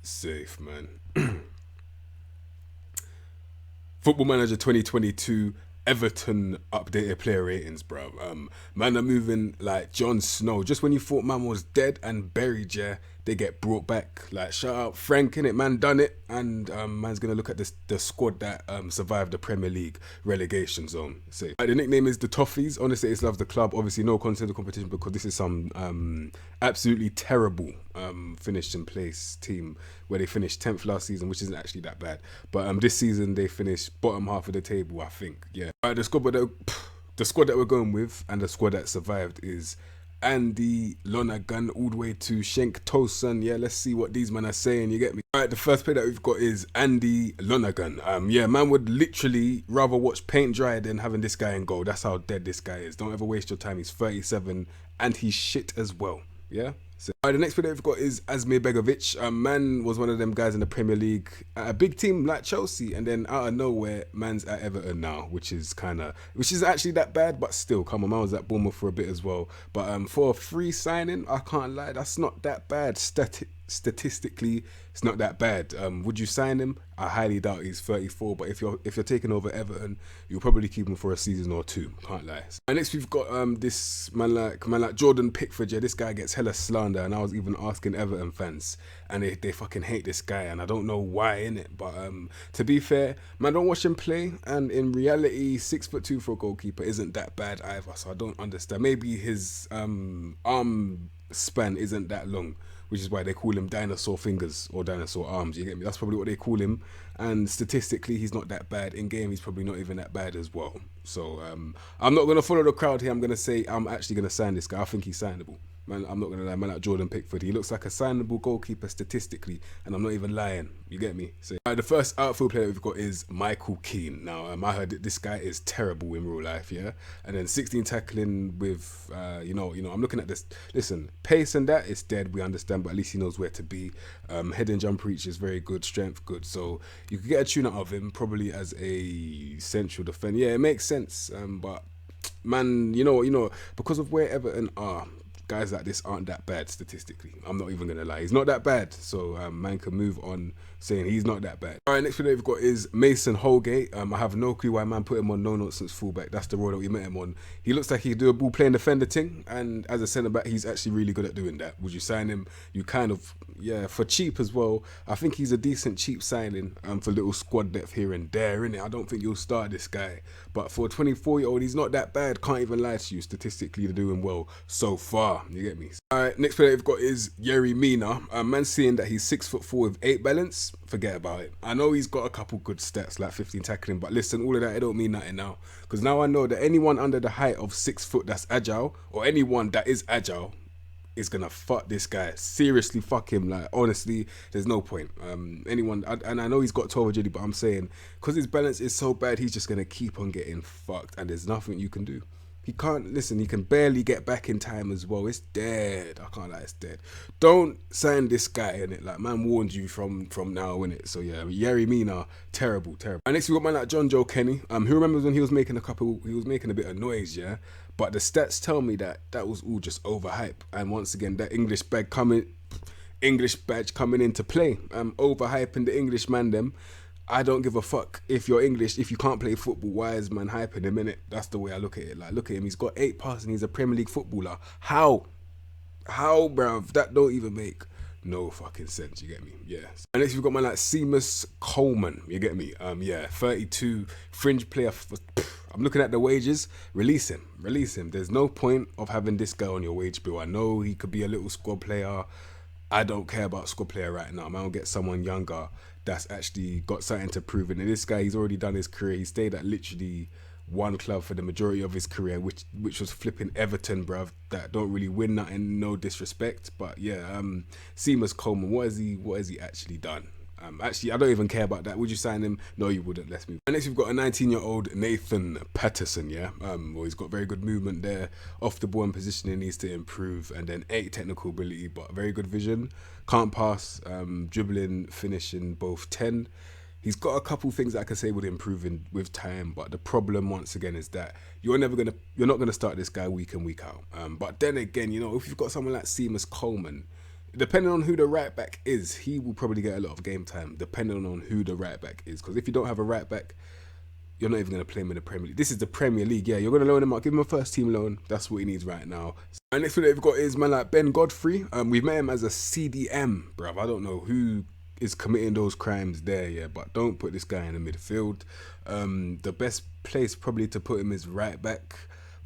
Safe, man. Football Manager 2022 Everton updated player ratings, bro. Man are moving like Jon Snow. Just when you thought man was dead and buried, yeah, they get brought back. Like, shout out Frank, innit? Man done it. And man's going to look at the squad that survived the Premier League relegation zone. So, the nickname is the Toffees. Honestly, it's love the club. Obviously, no consider competition because this is some absolutely terrible finished in place team where they finished 10th last season, which isn't actually that bad. But this season, they finished bottom half of the table, I think. Yeah. The squad that we're going with and the squad that survived is Andy, Lanagan, all the way to Schenk Tosun. Yeah, let's see what these men are saying, you get me? Alright, the first player that we've got is Andy Lanagan. Yeah, man would literally rather watch paint dry than having this guy in goal. That's how dead this guy is. Don't ever waste your time. He's 37 and he's shit as well. Yeah? So, the next player that we've got is Azmir Begovic. Man was one of them guys in the Premier League at a big team like Chelsea, and then out of nowhere, man's at Everton now, which is actually that bad, but still, come on, man was at Bournemouth for a bit as well. But for a free signing, I can't lie, that's not that bad. Statistically, it's not that bad. Would you sign him? I highly doubt. He's 34, but if you're taking over Everton, you'll probably keep him for a season or two. Can't lie. And next we've got this man like Jordan Pickford. Yeah, this guy gets hella slander, and I was even asking Everton fans, and they fucking hate this guy, and I don't know why, innit. But to be fair, man, don't watch him play, and in reality, 6'2" for a goalkeeper isn't that bad either. So I don't understand. Maybe his arm span isn't that long, which is why they call him dinosaur fingers or dinosaur arms, you get me? That's probably what they call him. And statistically, he's not that bad. In game, he's probably not even that bad as well. So I'm not going to follow the crowd here. I'm going to say I'm actually going to sign this guy. I think he's signable. Man, I'm not going to lie, man, like Jordan Pickford. He looks like a signable goalkeeper statistically, and I'm not even lying. You get me? So the first outfield player we've got is Michael Keane. Now, I heard that this guy is terrible in real life, yeah? And then 16 tackling with, I'm looking at this. Listen, pace and that is dead, we understand, but at least he knows where to be. Head and jump reach is very good, strength good. So you could get a tune out of him probably as a central defender. Yeah, it makes sense. But, man, because of where Everton are, guys like this aren't that bad statistically. I'm not even gonna lie, he's not that bad. So man can move on saying he's not that bad. All right, next player we've got is Mason Holgate. I have no clue why man put him on no nonsense fullback. That's the role that we met him on. He looks like he could do a ball playing defender thing, and as a centre back, he's actually really good at doing that. Would you sign him? You kind of, yeah, for cheap as well. I think he's a decent cheap signing for little squad depth here and there, innit? I don't think you'll start this guy, but for a 24-year-old, he's not that bad. Can't even lie to you. Statistically, they're doing well so far. You get me? All right, next player we've got is Yuri Mina. Man seeing that he's 6'4" with 8 balance, forget about it. I know he's got a couple good stats like 15 tackling, but listen, all of that, it don't mean nothing now. Because now I know that anyone under the height of 6 foot that's agile, or anyone that is agile, is gonna fuck this guy. Seriously, fuck him. Like, honestly, there's no point. And I know he's got 12 agility, but I'm saying, because his balance is so bad, he's just gonna keep on getting fucked, and there's nothing you can do. He can't, listen, he can barely get back in time as well. It's dead. I can't lie, it's dead. Don't sign this guy, innit? Like, man warned you from now, innit? So yeah, Yuri Mina, terrible. And next we got man like John Joe Kenny. Who remembers when he was making a bit of noise, yeah? But the stats tell me that was all just overhype. And once again, that English badge coming into play. Overhyping the English man them. I don't give a fuck if you're English. If you can't play football, why is man hyping him, innit? That's the way I look at it. Like, look at him. He's got 8 passes and he's a Premier League footballer. How, bruv? That don't even make no fucking sense. You get me? Yeah. And next we've got man like Seamus Coleman. You get me? 32 fringe player. I'm looking at the wages. Release him. There's no point of having this guy on your wage bill. I know he could be a little squad player. I don't care about squad player right now. Man, I'll get someone younger that's actually got something to prove. And this guy, he's already done his career. He stayed at literally one club for the majority of his career, which was flipping Everton, bruv. That don't really win nothing, no disrespect. But yeah, Seamus Coleman, what has he actually done? Actually, I don't even care about that. Would you sign him? No, you wouldn't. Let's move. And next, we've got a 19-year-old Nathan Patterson. Yeah, well, he's got very good movement there. Off the ball and positioning needs to improve, and then 8 technical ability, but very good vision. Can't pass, dribbling, finishing, both 10. He's got a couple things that I can say would improve with time, but the problem once again is that you're not gonna start this guy week in, week out. But then again, if you've got someone like Seamus Coleman, depending on who the right back is, he will probably get a lot of game time, depending on who the right back is. Because if you don't have a right back, you're not even going to play him in the Premier League. This is the Premier League, yeah. You're going to loan him out, give him a first team loan. That's what he needs right now. And next one that we've got is man like Ben Godfrey. We've met him as a CDM, bruv. I don't know who is committing those crimes there, yeah, but don't put this guy in the midfield. The best place probably to put him is right back,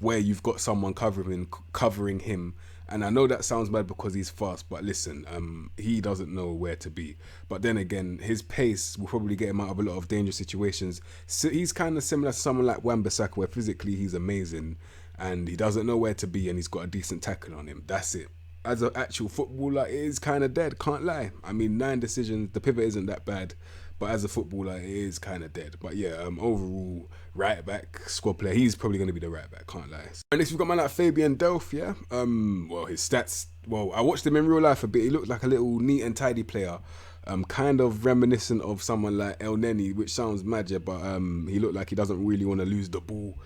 where you've got someone covering him. And I know that sounds bad because he's fast, but listen, he doesn't know where to be. But then again, his pace will probably get him out of a lot of dangerous situations. So he's kind of similar to someone like Wan-Bissaka, where physically he's amazing and he doesn't know where to be, and he's got a decent tackle on him. That's it. As an actual footballer, it is kind of dead, can't lie. I mean, 9 decisions, the pivot isn't that bad, but as a footballer, it is kind of dead. But yeah, overall, right back, squad player, he's probably going to be the right back, can't lie. And next we've got man like Fabian Delph, yeah. Well, his stats, I watched him in real life a bit. He looked like a little neat and tidy player. Kind of reminiscent of someone like El Neni, which sounds mad, yeah, but he looked like he doesn't really want to lose the ball.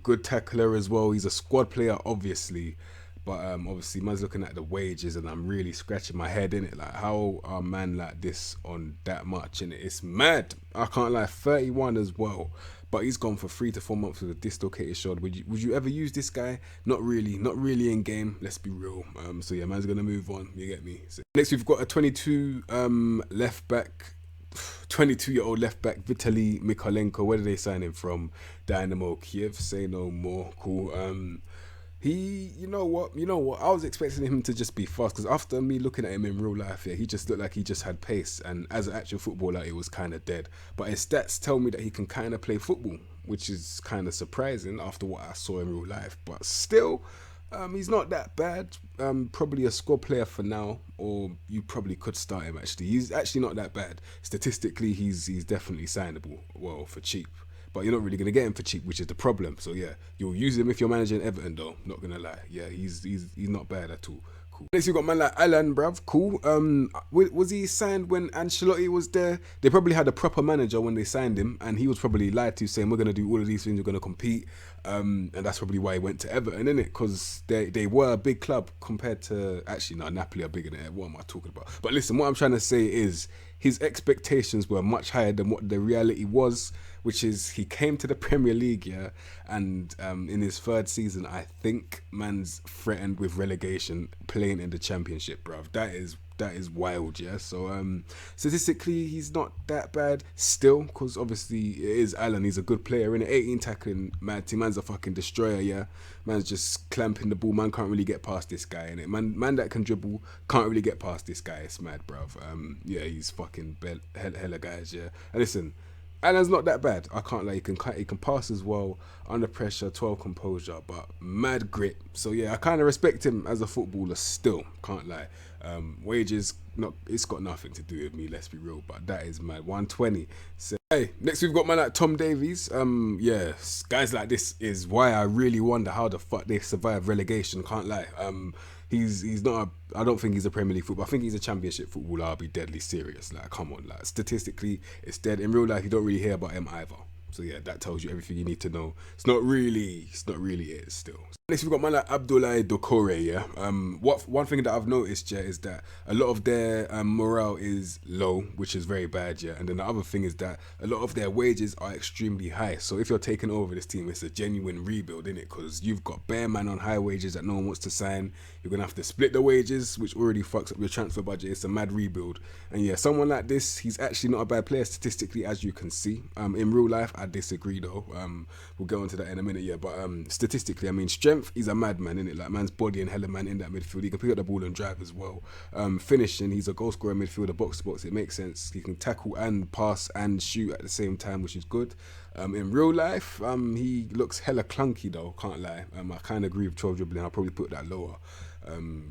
Good tackler as well. He's a squad player, obviously. But obviously, man's looking at the wages, and I'm really scratching my head in it. Like, how are man like this on that much? And it's mad. I can't lie. 31 as well, but he's gone for 3 to 4 months with a dislocated shoulder. Would you ever use this guy? Not really in game. Let's be real. So yeah, man's gonna move on. You get me. So next, we've got a 22-year-old left back, Vitelli Mikhailenko. Where did they sign him from? Dynamo Kiev. Say no more. Cool. You know what? I was expecting him to just be fast, because after me looking at him in real life, yeah, he just looked like he just had pace, and as an actual footballer, it was kind of dead. But his stats tell me that he can kind of play football, which is kind of surprising after what I saw in real life. But still, he's not that bad. Probably a squad player for now, or you probably could start him actually. He's actually not that bad. Statistically, he's definitely signable, well, for cheap. But you're not really going to get him for cheap, which is the problem. So yeah, you'll use him if you're managing Everton though, not going to lie. Yeah, he's not bad at all. Cool. Next you got man like Alan, bruv. Cool. Was he signed when Ancelotti was there? They probably had a proper manager when they signed him, and he was probably lied to, saying we're going to do all of these things, we're going to compete. And that's probably why he went to Everton, innit? Because they were a big club compared to, actually no, Napoli are bigger than it. What am I talking about? But listen, what I'm trying to say is his expectations were much higher than what the reality was, which is he came to the Premier League, yeah, and in his 3rd season, I think man's threatened with relegation playing in the Championship, bruv. That is wild, yeah. So statistically, he's not that bad still, because obviously it is Alan. He's a good player in 18 tackling, man's a fucking destroyer, yeah. Man's just clamping the ball. Man can't really get past this guy, innit? Man that can dribble can't really get past this guy. It's mad, bruv. Yeah, he's fucking hella guys, yeah. And listen, Alan's not that bad. I can't lie. He can pass as well, under pressure, 12 composure, but mad grit. So yeah, I kind of respect him as a footballer still. Can't lie. Wages, it's got nothing to do with me. Let's be real. But that is mad. 120. So hey, next we've got man like Tom Davies. Yeah, guys like this is why I really wonder how the fuck they survive relegation. Can't lie. He's not. I don't think he's a Premier League footballer. I think he's a Championship footballer. I'll be deadly serious. Like, come on. Like, statistically, it's dead. In real life, you don't really hear about him either. So yeah, that tells you everything you need to know. It's not really it still. Next we've got man like Abdoulaye Doucouré, yeah. One thing that I've noticed, yeah, is that a lot of their morale is low, which is very bad, yeah. And then the other thing is that a lot of their wages are extremely high. So if you're taking over this team, it's a genuine rebuild, innit? Because you've got bare man on high wages that no one wants to sign. You're gonna have to split the wages, which already fucks up your transfer budget. It's a mad rebuild. And yeah, someone like this, he's actually not a bad player statistically, as you can see. In real life, I disagree though. We'll go into that in a minute, yeah. But statistically, I mean, strength, he's a madman, innit? Like, man's body and hella man in that midfield. He can pick up the ball and drive as well. Finishing, he's a goal scorer midfielder, box to box. It makes sense. He can tackle and pass and shoot at the same time, which is good. In real life, he looks hella clunky though. Can't lie. I kind of agree with 12 dribbling. I'll probably put that lower.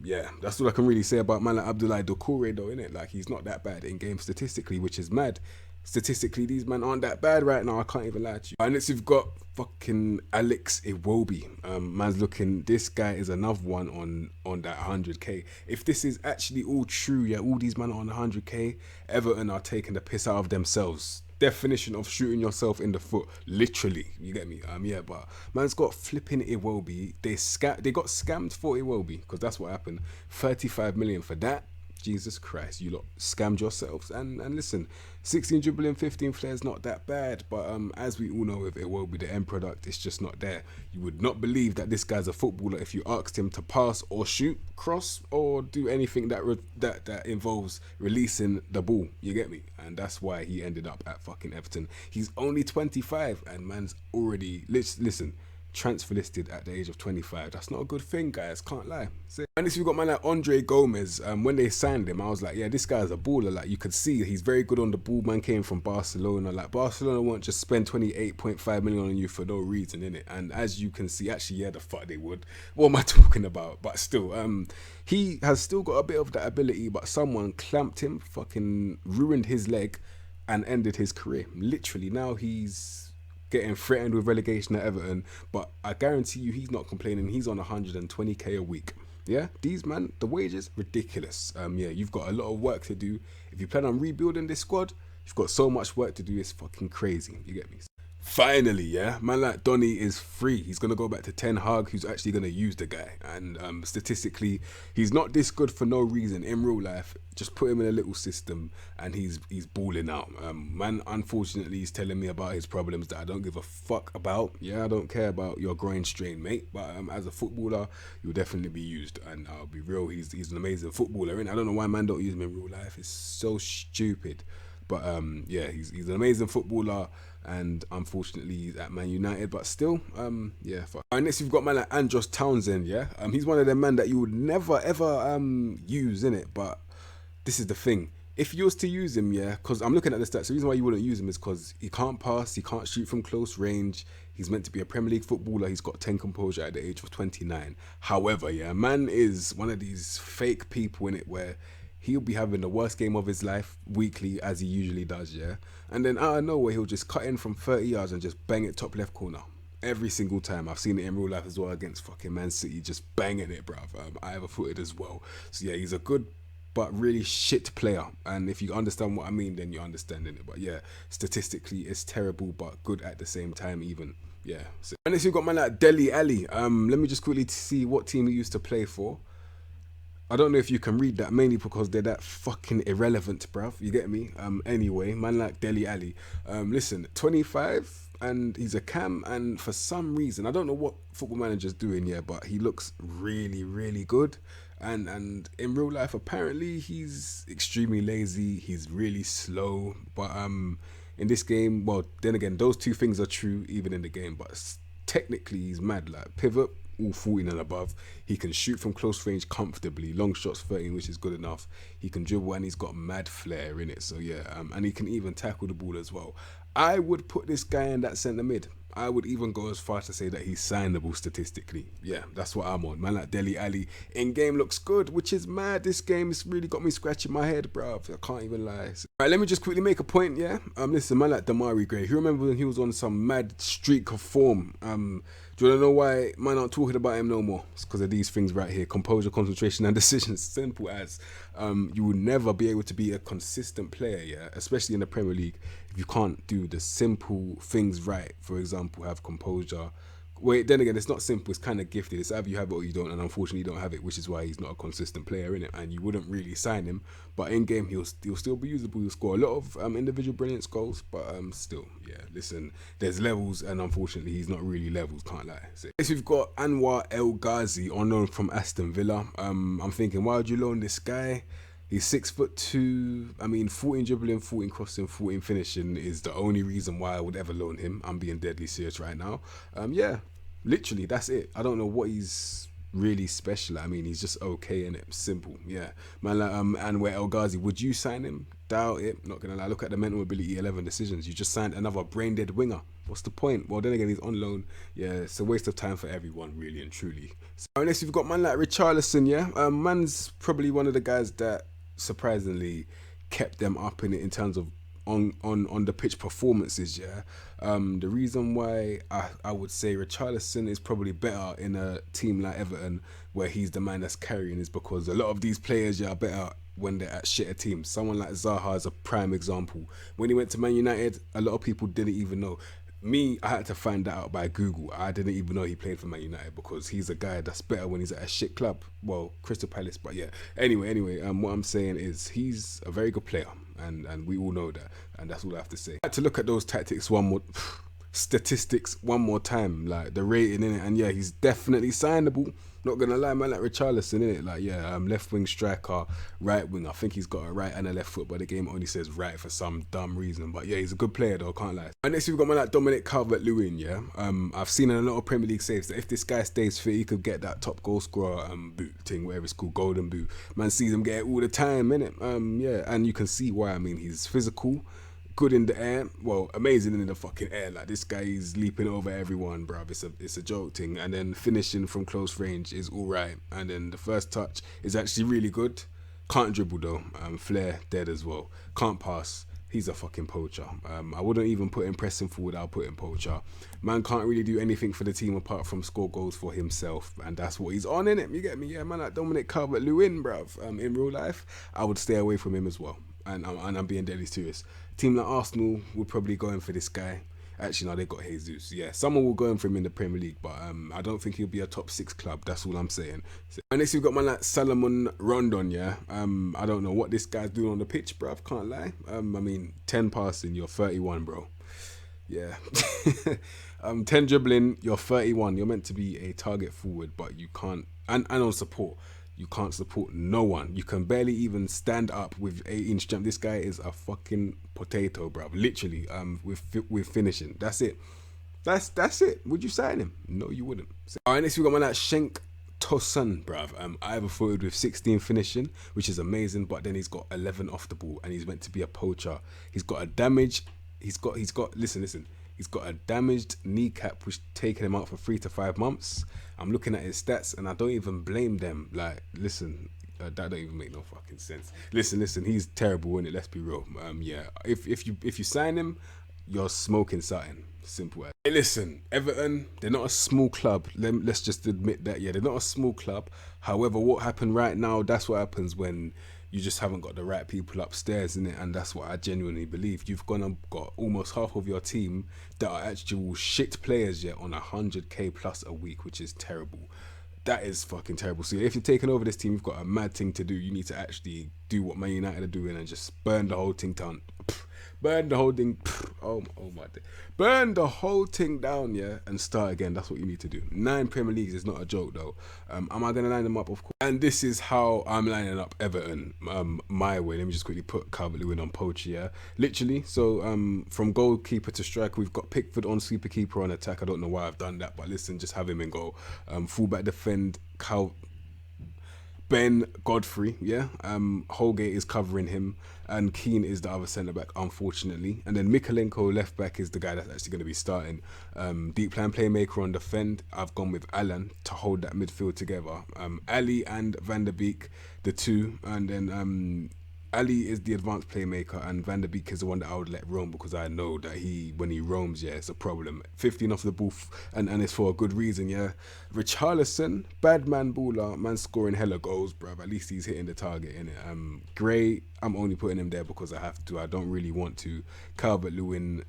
Yeah, that's all I can really say about man like Abdoulaye Doucouré though, innit? Like, he's not that bad in game statistically, which is mad. Statistically, these men aren't that bad right now. I can't even lie to you. And next we've got fucking Alex Iwobi. Man's looking. This guy is another one on that 100k. If this is actually all true, yeah, all these men are on 100k. Everton are taking the piss out of themselves. Definition of shooting yourself in the foot, literally. You get me? Yeah, but man's got flipping Iwobi. They got scammed for Iwobi, because that's what happened. 35 million for that. Jesus Christ, you lot scammed yourselves. And listen, 16 dribbling, 15 flares, not that bad. But as we all know, if it will be the end product, it's just not there. You would not believe that this guy's a footballer if you asked him to pass or shoot, cross, or do anything that involves releasing the ball. You get me? And that's why he ended up at fucking Everton. He's only 25, and man's already listen. Transfer listed at the age of 25. That's not a good thing, guys. Can't lie. And this, we got man like Andre Gomez. When they signed him, I was like, yeah, this guy's a baller. Like, you could see he's very good on the ball. Man came from Barcelona. Like, Barcelona won't just spend 28.5 million on you for no reason, innit? And as you can see, actually, yeah, the fuck they would. What am I talking about? But still, he has still got a bit of that ability, but someone clamped him, fucking ruined his leg, and ended his career. Literally, now he's getting threatened with relegation at Everton, but I guarantee you he's not complaining. He's on 120k a week. Yeah, these man, the wages, ridiculous. Yeah, you've got a lot of work to do. If you plan on rebuilding this squad, you've got so much work to do. It's fucking crazy. You get me? Finally, yeah, man like Donny is free. He's going to go back to Ten Hag, who's actually going to use the guy. And statistically, he's not this good for no reason. In real life, just put him in a little system and he's balling out. Man, unfortunately, he's telling me about his problems that I don't give a fuck about. Yeah, I don't care about your groin strain, mate. But as a footballer, you'll definitely be used. And I'll be real, he's an amazing footballer. And I don't know why man don't use him in real life. It's so stupid. But yeah, he's an amazing footballer. And unfortunately he's at Man United, but still, yeah. Fuck. And next we've got man like Andros Townsend, yeah. He's one of them man that you would never ever use, innit? But this is the thing. If you was to use him, yeah, because I'm looking at the stats. The reason why you wouldn't use him is because he can't pass, he can't shoot from close range. He's meant to be a Premier League footballer. He's got 10 composure at the age of 29. However, yeah, man is one of these fake people in it where he'll be having the worst game of his life weekly, as he usually does, yeah. And then out of nowhere, he'll just cut in from 30 yards and just bang it top left corner. Every single time. I've seen it in real life as well against fucking Man City, just banging it, bruv. I have a footed as well. So yeah, he's a good but really shit player. And if you understand what I mean, then you're understanding it. But yeah, statistically, it's terrible, but good at the same time even. Yeah. So, and then you've got man like Dele Alli. Let me just quickly see what team he used to play for. I don't know if you can read that, mainly because they're that fucking irrelevant, bruv. You get me? Anyway, man like Dele Alli. Listen, 25, and he's a cam, and for some reason, I don't know what Football Manager's doing here, but he looks really, really good. And in real life, apparently, he's extremely lazy. He's really slow. But in this game, well, then again, those two things are true even in the game. But technically, he's mad. Like, pivot, all 14 and above. He can shoot from close range comfortably. Long shots 13, which is good enough. He can dribble and he's got mad flair in it. So yeah, and he can even tackle the ball as well. I would put this guy in that centre mid. I would even go as far to say that he's signable statistically. Yeah, that's what I'm on. Man like Dele Alli in game looks good, which is mad. This game has really got me scratching my head, bruv. I can't even lie. Right, let me just quickly make a point, yeah? Listen, man like Damari Gray. You remember when he was on some mad streak of form? Do you want to know why man aren't talking about him no more? It's because of these things right here. Composure, concentration, and decisions. Simple as. You will never be able to be a consistent player, yeah? Especially in the Premier League, if you can't do the simple things right. For example, have composure. Wait, then again, it's not simple. It's kind of gifted. It's either you have it or you don't, and unfortunately, you don't have it, which is why he's not a consistent player in it. And you wouldn't really sign him, but in game, he'll still be usable. He'll score a lot of individual brilliance goals, but still, yeah. Listen, there's levels, and unfortunately, he's not really levels. Can't lie. So next, we've got Anwar El Ghazi, on loan from Aston Villa. I'm thinking, why would you loan this guy? He's 6'2". I mean, 14 dribbling, 14 crossing, 14 finishing is the only reason why I would ever loan him. I'm being deadly serious right now. Yeah, literally, that's it. I don't know what he's really special. I mean, he's just okay in it. Simple. Yeah, man. Like, Anwar El Ghazi, would you sign him? Doubt it. Not gonna lie. Look at the mental ability 11 decisions. You just signed another brain dead winger. What's the point? Well, then again, he's on loan. Yeah, it's a waste of time for everyone, really and truly. So, unless you've got man like Richarlison, yeah, man's probably one of the guys that surprisingly kept them up in it in terms of on the pitch performances, yeah. The reason why I would say Richarlison is probably better in a team like Everton, where he's the man that's carrying, is because a lot of these players, yeah, are better when they're at shitter teams. Someone like Zaha is a prime example. When he went to Man United, a lot of people didn't even know. Me, I had to find that out by Google. I didn't even know he played for Man United because he's a guy that's better when he's at a shit club. Well, Crystal Palace, but yeah. Anyway, what I'm saying is he's a very good player, and we all know that, and that's all I have to say. I had to look at those tactics one more, statistics one more time, like the rating in it, and yeah, he's definitely signable. Not gonna lie, man, like Richarlison in it, like yeah, left wing striker, right wing. I think he's got a right and a left foot, but the game only says right for some dumb reason. But yeah, he's a good player though, can't lie. And next we've got man like Dominic Calvert-Lewin. Yeah, I've seen in a lot of Premier League saves that if this guy stays fit, he could get that top goal scorer boot thing, whatever it's called, golden boot. Man sees him get it all the time, innit? Yeah, and you can see why. I mean, he's physical, good in the air, well, amazing in the fucking air. Like this guy is leaping over everyone, bruv. It's a joke thing. And then finishing from close range is all right. And then the first touch is actually really good. Can't dribble though. Flair dead as well. Can't pass. He's a fucking poacher. I wouldn't even put him pressing forward. I'll put him poacher. Man can't really do anything for the team apart from score goals for himself, and that's what he's on, innit? You get me? Yeah, man, like Dominic Calvert-Lewin, bruv. In real life, I would stay away from him as well. And I'm being deadly serious. Team like Arsenal would probably go in for this guy. Actually, no, they got Jesus. Yeah, someone will go in for him in the Premier League, but I don't think he'll be a top 6 club. That's all I'm saying. And next we've got man like Salomon Rondon. Yeah, I don't know what this guy's doing on the pitch, bruv. Can't lie. I mean, 10 passing, you're 31, bro. Yeah. 10 dribbling, you're 31. You're meant to be a target forward, but you can't. And on support. You can't support no one. You can barely even stand up with 8-inch jump. This guy is a fucking potato, bruv. Literally, with finishing. That's it. That's it. Would you sign him? No, you wouldn't. Alright, next we got man like Schenk Tosun, bruv. I have a forward with 16 finishing, which is amazing, but then he's got 11 off the ball, and he's meant to be a poacher. He's got a damage. He's got. Listen. He's got a damaged kneecap, which taken him out for 3 to 5 months. I'm looking at his stats, and I don't even blame them. Like, listen, that don't even make no fucking sense. Listen, he's terrible, innit? Let's be real. Yeah, if you sign him, you're smoking something. Simple as. Hey, listen, Everton, they're not a small club. Let's just admit that. Yeah, they're not a small club. However, what happened right now, that's what happens when you just haven't got the right people upstairs, innit? And that's what I genuinely believe. You've gone and got almost half of your team that are actual shit players yet on 100k plus a week, which is terrible. That is fucking terrible. So if you're taking over this team, you've got a mad thing to do. You need to actually do what Man United are doing and just burn the whole thing down. Burn the whole thing. Oh my day. Burn the whole thing down, yeah, and start again. That's what you need to do. 9 Premier Leagues is not a joke, though. Am I going to line them up? Of course. And this is how I'm lining up Everton my way. Let me just quickly put Calvert-Lewin on poacher, yeah. Literally. So from goalkeeper to striker, we've got Pickford on super keeper on attack. I don't know why I've done that, but listen, just have him in goal. Fullback defend, Ben Godfrey, yeah. Holgate is covering him, and Keane is the other centre back, unfortunately. And then Mikhailenko, left back, is the guy that's actually going to be starting. Deep plan playmaker on defend. I've gone with Alan to hold that midfield together. Ali and Van der Beek, the two, and then Ali is the advanced playmaker, and Van der Beek is the one that I would let roam because I know that when he roams, yeah, it's a problem. 15 off the ball, and it's for a good reason, yeah. Richarlison, bad man baller, man scoring hella goals, bruv. At least he's hitting the target, innit? Gray, I'm only putting him there because I have to. I don't really want to. Calvert-Lewin,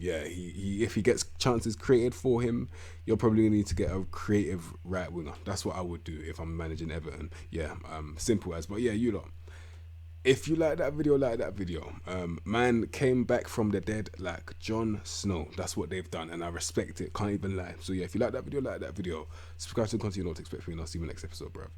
yeah, he if he gets chances created for him, you're probably gonna need to get a creative right winger. That's what I would do if I'm managing Everton. Yeah, simple as. But yeah, you lot. If you like that video, man came back from the dead like Jon Snow. That's what they've done, and I respect it. Can't even lie. So yeah, if you like that video, subscribe to the content you know what to expect from me, and I'll see you in the next episode, bruv.